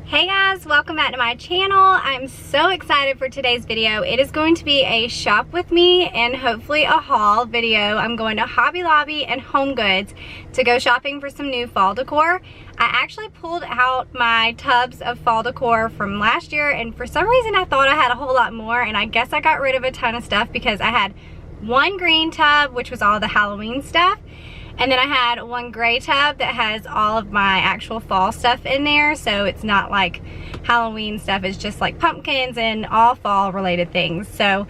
Hey guys, welcome back to my channel. I'm so excited for today's video. It is going to be a shop with me and hopefully a haul video. I'm going to Hobby Lobby and HomeGoods to go shopping for some new fall decor. I actually pulled out my tubs of fall decor from last year, and for some reason I thought I had a whole lot more, and I guess I got rid of a ton of stuff because I had one green tub, which was all the Halloween stuff. And then I had one gray tub that has all of my actual fall stuff in there. So it's not like Halloween stuff. It's just like pumpkins and all fall related things. So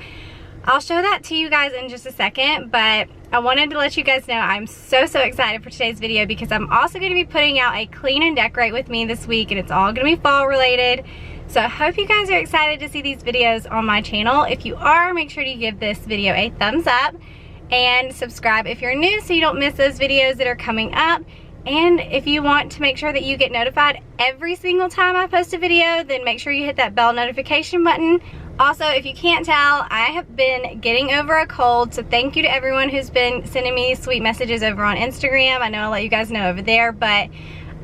I'll show that to you guys in just a second. But I wanted to let you guys know I'm so excited for today's video because I'm also going to be putting out a clean and decorate with me this week. And it's all going to be fall related. So I hope you guys are excited to see these videos on my channel. If you are, make sure to give this video a thumbs up. And subscribe if you're new so you don't miss those videos that are coming up. And if you want to make sure that you get notified every single time I post a video, then make sure you hit that bell notification button. Also, if you can't tell, I have been getting over a cold, so thank you to everyone who's been sending me sweet messages over on Instagram. I know I'll let you guys know over there, but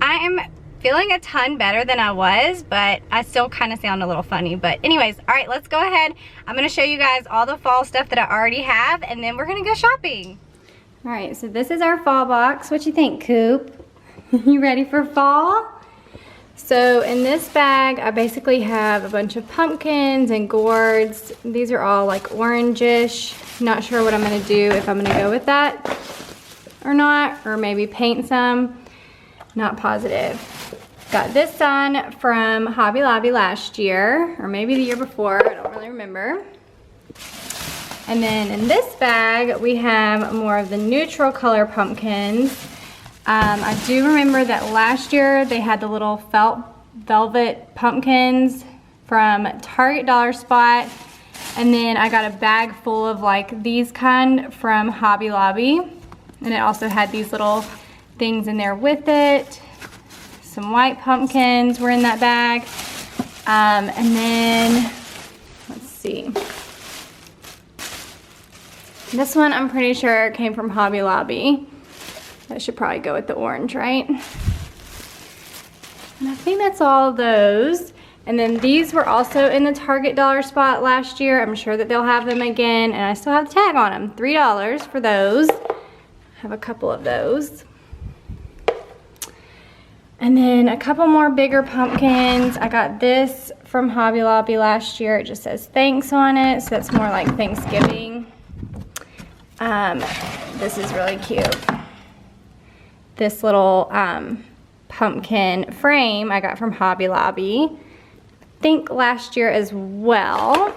I am feeling a ton better than I was, but I still kind of sound a little funny. But anyways, all right, let's go ahead. I'm going to show you guys all the fall stuff that I already have, and then we're going to go shopping. All right, so this is our fall box. What you think, Coop? You ready for fall? So in this bag, I basically have a bunch of pumpkins and gourds. These are all like orangish. Not sure what I'm going to do, if I'm going to go with that or not, or maybe paint some. Not positive. Got this on from Hobby Lobby last year, or maybe the year before, I don't really remember. And then in this bag, we have more of the neutral color pumpkins. I do remember that last year they had the little felt velvet pumpkins from Target Dollar Spot. And then I got a bag full of like these kind from Hobby Lobby. And it also had these little things in there with it. Some white pumpkins were in that bag. And then, let's see. This one I'm pretty sure came from Hobby Lobby. That should probably go with the orange, right? And I think that's all of those. And then these were also in the Target Dollar Spot last year. I'm sure that they'll have them again. And I still have the tag on them. $3 for those. I have a couple of those. And then a couple more bigger pumpkins. I got this from Hobby Lobby last year. It just says thanks on it, so that's more like Thanksgiving. This is really cute. This little pumpkin frame I got from Hobby Lobby. I think last year as well.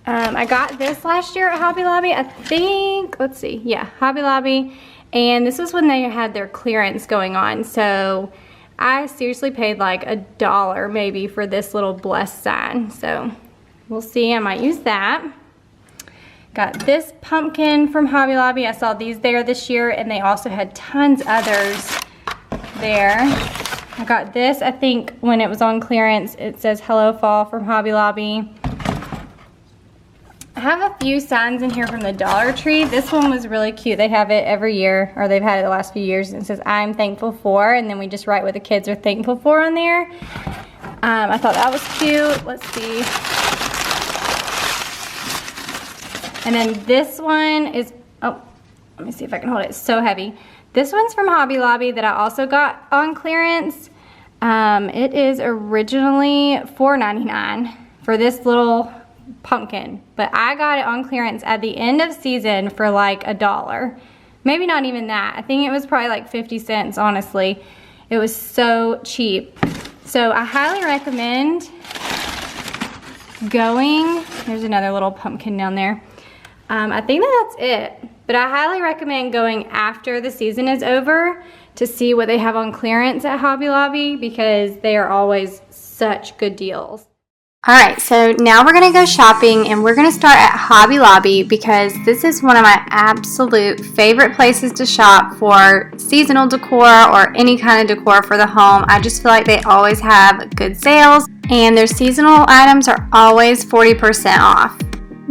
I got this last year at Hobby Lobby, I think. Let's see, yeah, Hobby Lobby. And this was when they had their clearance going on. So I seriously paid like $1 maybe for this little blessed sign. So we'll see, I might use that. Got this pumpkin from Hobby Lobby. I saw these there this year, and they also had tons others there. I got this, I think when it was on clearance. It says Hello Fall from Hobby Lobby. I have a few signs in here from the Dollar Tree. This one was really cute. They have it every year, or they've had it the last few years, and it says I'm thankful for, and then we just write what the kids are thankful for on there. I thought that was cute. Let's see. And then this one is, oh, let me see if I can hold it. It's so heavy. This one's from Hobby Lobby that I also got on clearance. It is originally $4.99 for this little pumpkin, but I got it on clearance at the end of season for like $1. Maybe not even that. I think it was probably like 50 cents, honestly. It was so cheap. So I highly recommend going, there's another little pumpkin down there. I think that's it, but I highly recommend going after the season is over to see what they have on clearance at Hobby Lobby, because they are always such good deals. Alright, so now we're going to go shopping, and we're going to start at Hobby Lobby because this is one of my absolute favorite places to shop for seasonal decor or any kind of decor for the home. I just feel like they always have good sales, and their seasonal items are always 40% off.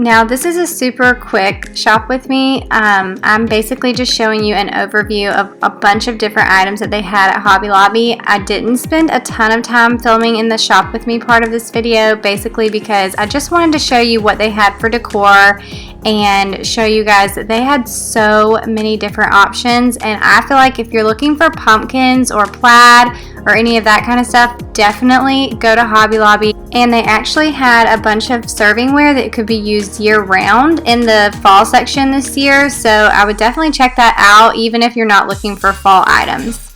Now this is a super quick shop with me. I'm basically just showing you an overview of a bunch of different items that they had at Hobby Lobby. I didn't spend a ton of time filming in the shop with me part of this video, basically because I just wanted to show you what they had for decor and show you guys that they had so many different options. And I feel like if you're looking for pumpkins or plaid or any of that kind of stuff, definitely go to Hobby Lobby. And they actually had a bunch of servingware that could be used year-round in the fall section this year, so I would definitely check that out even if you're not looking for fall items.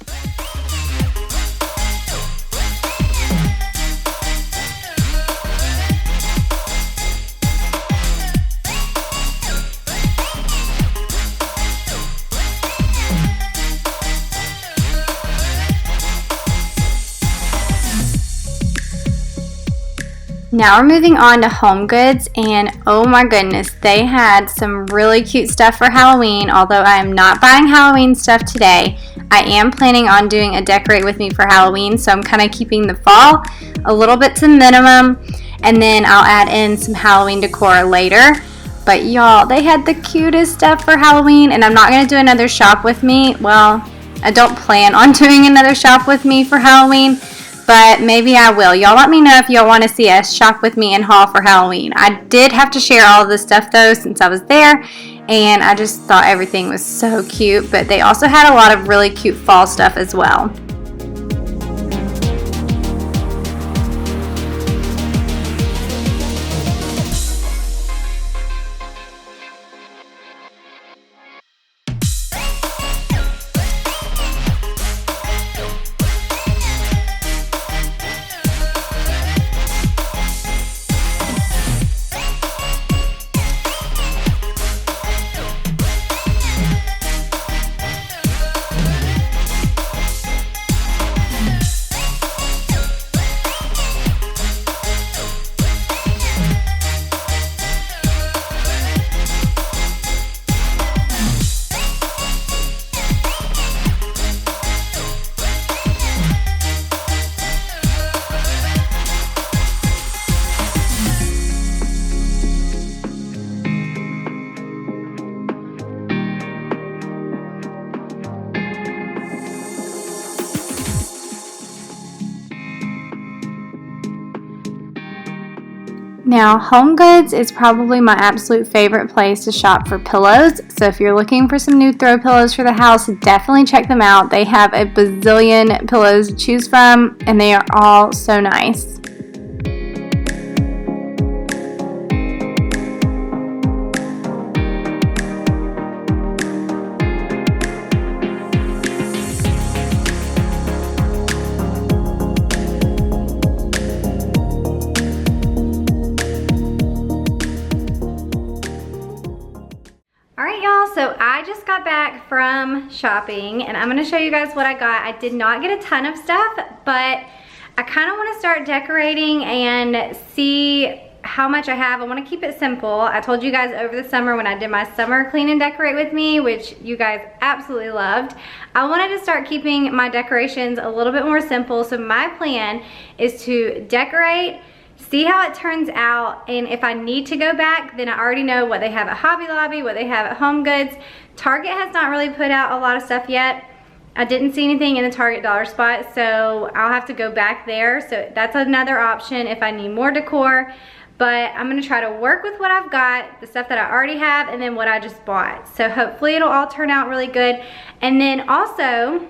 Now we're moving on to HomeGoods, and oh my goodness, they had some really cute stuff for Halloween. Although I am not buying Halloween stuff today, I am planning on doing a decorate with me for Halloween, so I'm kind of keeping the fall a little bit to minimum, and then I'll add in some Halloween decor later. But y'all, they had the cutest stuff for Halloween, and I'm not going to do another shop with me. Well, I don't plan on doing another shop with me for Halloween, but maybe I will. Y'all let me know if y'all want to see us shop with me and haul for Halloween. I did have to share all of this stuff though since I was there, and I just thought everything was so cute. But they also had a lot of really cute fall stuff as well. Now, HomeGoods is probably my absolute favorite place to shop for pillows. So if you're looking for some new throw pillows for the house, definitely check them out. They have a bazillion pillows to choose from, and they are all so nice. So I just got back from shopping, and I'm going to show you guys what I got. I did not get a ton of stuff, but I kind of want to start decorating and see how much I have. I want to keep it simple. I told you guys over the summer when I did my summer clean and decorate with me, which you guys absolutely loved, I wanted to start keeping my decorations a little bit more simple. So my plan is to decorate, see how it turns out, and if I need to go back, then I already know what they have at Hobby Lobby, what they have at HomeGoods. Target has not really put out a lot of stuff yet. I didn't see anything in the Target dollar spot, so I'll have to go back there. So that's another option if I need more decor. But I'm gonna try to work with what I've got, the stuff that I already have, and then what I just bought. So hopefully it'll all turn out really good. And then also,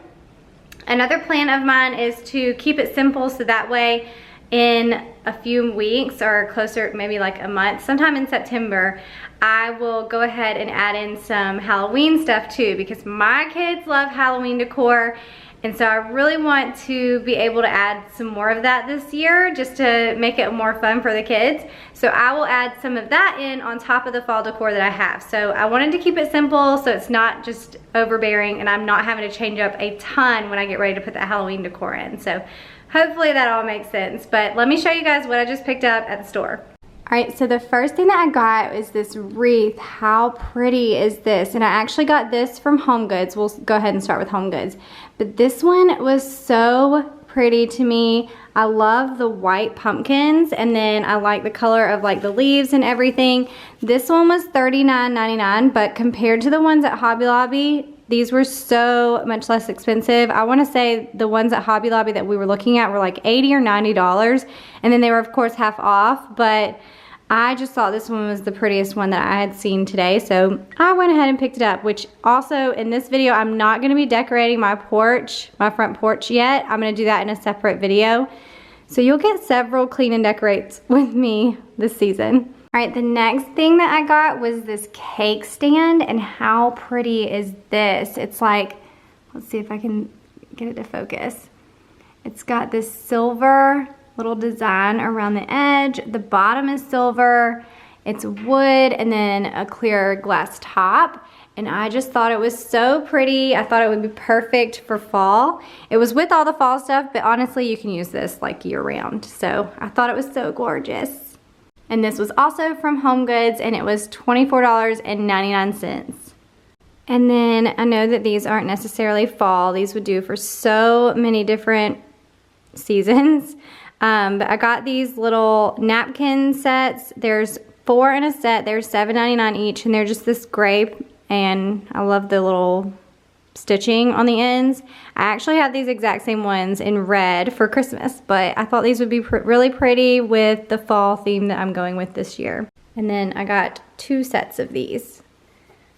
another plan of mine is to keep it simple, so that way in a few weeks or closer, maybe like a month, sometime in September, I will go ahead and add in some Halloween stuff too, because my kids love Halloween decor, and so I really want to be able to add some more of that this year just to make it more fun for the kids. So I will add some of that in on top of the fall decor that I have. So I wanted to keep it simple so it's not just overbearing and I'm not having to change up a ton when I get ready to put that Halloween decor in. So hopefully that all makes sense. But let me show you guys what I just picked up at the store. Alright, so the first thing that I got is this wreath. How pretty is this? And I actually got this from HomeGoods. We'll go ahead and start with HomeGoods. But this one was so pretty to me. I love the white pumpkins, and then I like the color of like the leaves and everything. This one was $39.99, but compared to the ones at Hobby Lobby, these were so much less expensive. I want to say the ones at Hobby Lobby that we were looking at were like $80 or $90, and then they were of course half off, but I just thought this one was the prettiest one that I had seen today, so I went ahead and picked it up, which also in this video, I'm not going to be decorating my porch, my front porch yet. I'm going to do that in a separate video. So you'll get several clean and decorates with me this season. All right, the next thing that I got was this cake stand, and how pretty is this? It's like, let's see if I can get it to focus. It's got this silver little design around the edge. The bottom is silver, it's wood, and then a clear glass top. And I just thought it was so pretty. I thought it would be perfect for fall. It was with all the fall stuff, but honestly, you can use this like year round. So I thought it was so gorgeous. And this was also from HomeGoods, and it was $24.99. And then I know that these aren't necessarily fall. These would do for so many different seasons. But I got these little napkin sets. There's 4 in a set. They're $7.99 each, and they're just this gray, and I love the little stitching on the ends. I actually have these exact same ones in red for Christmas, but I thought these would be really pretty with the fall theme that I'm going with this year. And then I got 2 sets of these.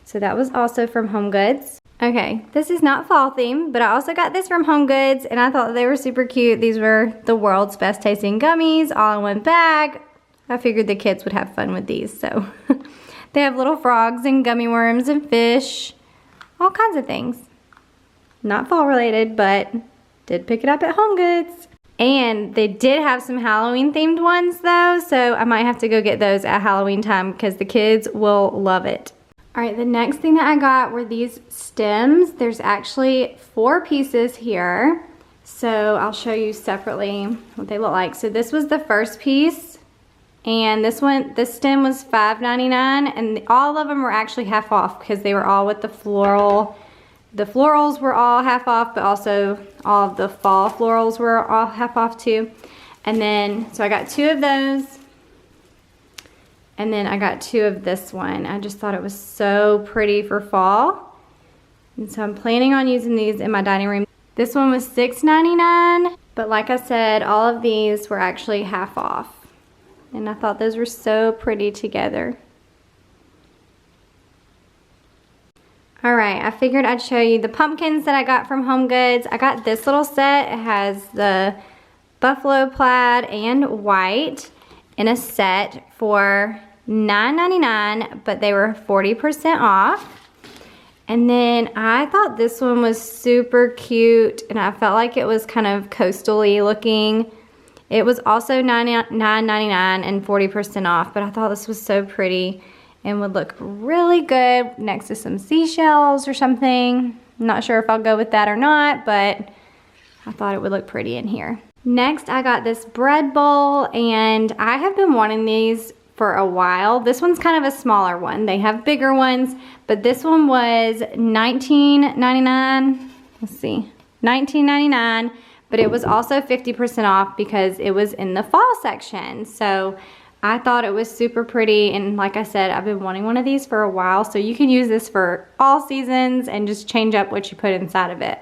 So that was also from HomeGoods. Okay, this is not fall theme, but I also got this from HomeGoods, and I thought they were super cute. These were the world's best tasting gummies, all in one bag. I figured the kids would have fun with these, so. They have little frogs and gummy worms and fish, all kinds of things. Not fall related, but did pick it up at HomeGoods. And they did have some Halloween themed ones though, so I might have to go get those at Halloween time because the kids will love it. All right, the next thing that I got were these stems. There's actually 4 pieces here. So I'll show you separately what they look like. So this was the first piece, and this stem was $5.99, and all of them were actually half off because they were all with the floral. The florals were all half off, but also all of the fall florals were all half off too. And then, so I got 2 of those. And then I got 2 of this one. I just thought it was so pretty for fall. And so I'm planning on using these in my dining room. This one was $6.99, but like I said, all of these were actually half off. And I thought those were so pretty together. All right, I figured I'd show you the pumpkins that I got from HomeGoods. I got this little set. It has the buffalo plaid and white in a set for $9.99, but they were 40% off. And then I thought this one was super cute, and I felt like it was kind of coastal-y looking. It was also $9.99 and 40% off, but I thought this was so pretty and would look really good next to some seashells or something. I'm not sure if I'll go with that or not, but I thought it would look pretty in here. Next, I got this bread bowl, and I have been wanting these for a while. This one's kind of a smaller one. They have bigger ones, but this one was $19.99. Let's see, $19.99, but it was also 50% off because it was in the fall section. So I thought it was super pretty, and like I said, I've been wanting one of these for a while, so you can use this for all seasons and just change up what you put inside of it.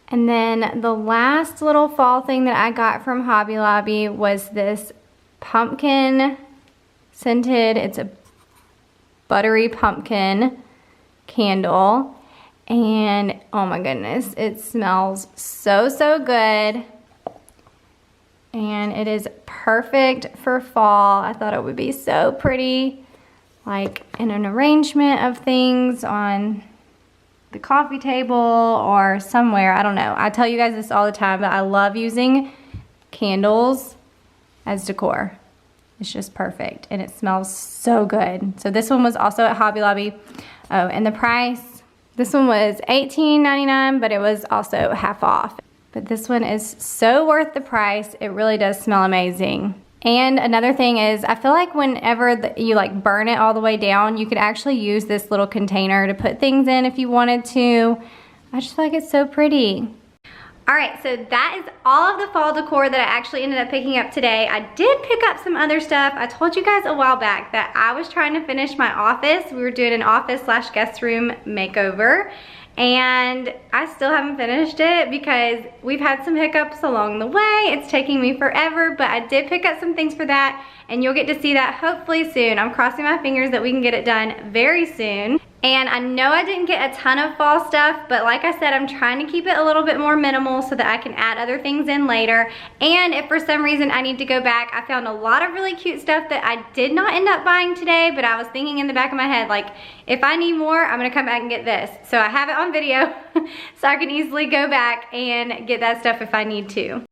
And then the last little fall thing that I got from Hobby Lobby was this pumpkin scented, it's a buttery pumpkin candle, and oh my goodness, it smells so good, and it is perfect for fall. I thought it would be so pretty, like in an arrangement of things on the coffee table or somewhere. I don't know. I tell you guys this all the time, but I love using candles as decor. It's just perfect, and it smells so good. So this one was also at Hobby Lobby. Oh, and the price, this one was $18.99, but it was also half off. But this one is so worth the price. It really does smell amazing. And another thing is, I feel like whenever you like burn it all the way down, you could actually use this little container to put things in if you wanted to. I just feel like it's so pretty. Alright, so that is all of the fall decor that I actually ended up picking up today. I did pick up some other stuff. I told you guys a while back that I was trying to finish my office. We were doing an office/guest room makeover, and I still haven't finished it because we've had some hiccups along the way. It's taking me forever, but I did pick up some things for that, and you'll get to see that hopefully soon. I'm crossing my fingers that we can get it done very soon. And I know I didn't get a ton of fall stuff, but like I said, I'm trying to keep it a little bit more minimal so that I can add other things in later. And if for some reason I need to go back, I found a lot of really cute stuff that I did not end up buying today, but I was thinking in the back of my head, like, if I need more, I'm gonna come back and get this. So I have it on video, so I can easily go back and get that stuff if I need to.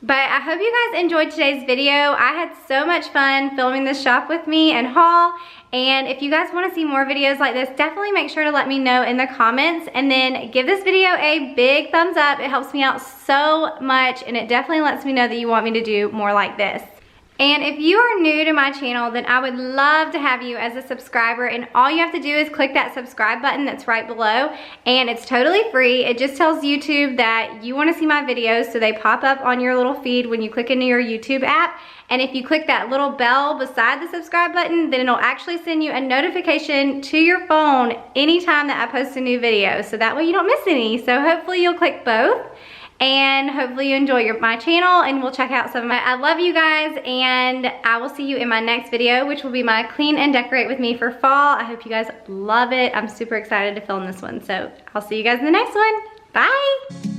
But I hope you guys enjoyed today's video. I had so much fun filming this shop with me and haul. And if you guys want to see more videos like this, definitely make sure to let me know in the comments. And then give this video a big thumbs up. It helps me out so much, and it definitely lets me know that you want me to do more like this. And if you are new to my channel, then I would love to have you as a subscriber, and all you have to do is click that subscribe button that's right below, and it's totally free. It just tells YouTube that you want to see my videos, so they pop up on your little feed when you click into your YouTube app. And if you click that little bell beside the subscribe button, then it'll actually send you a notification to your phone anytime that I post a new video, so that way you don't miss any. So hopefully you'll click both. And hopefully you enjoy my channel, and we'll check out some of my, I love you guys, and I will see you in my next video, which will be my clean and decorate with me for fall. I hope you guys love it. I'm super excited to film this one, so I'll see you guys in the next one. Bye.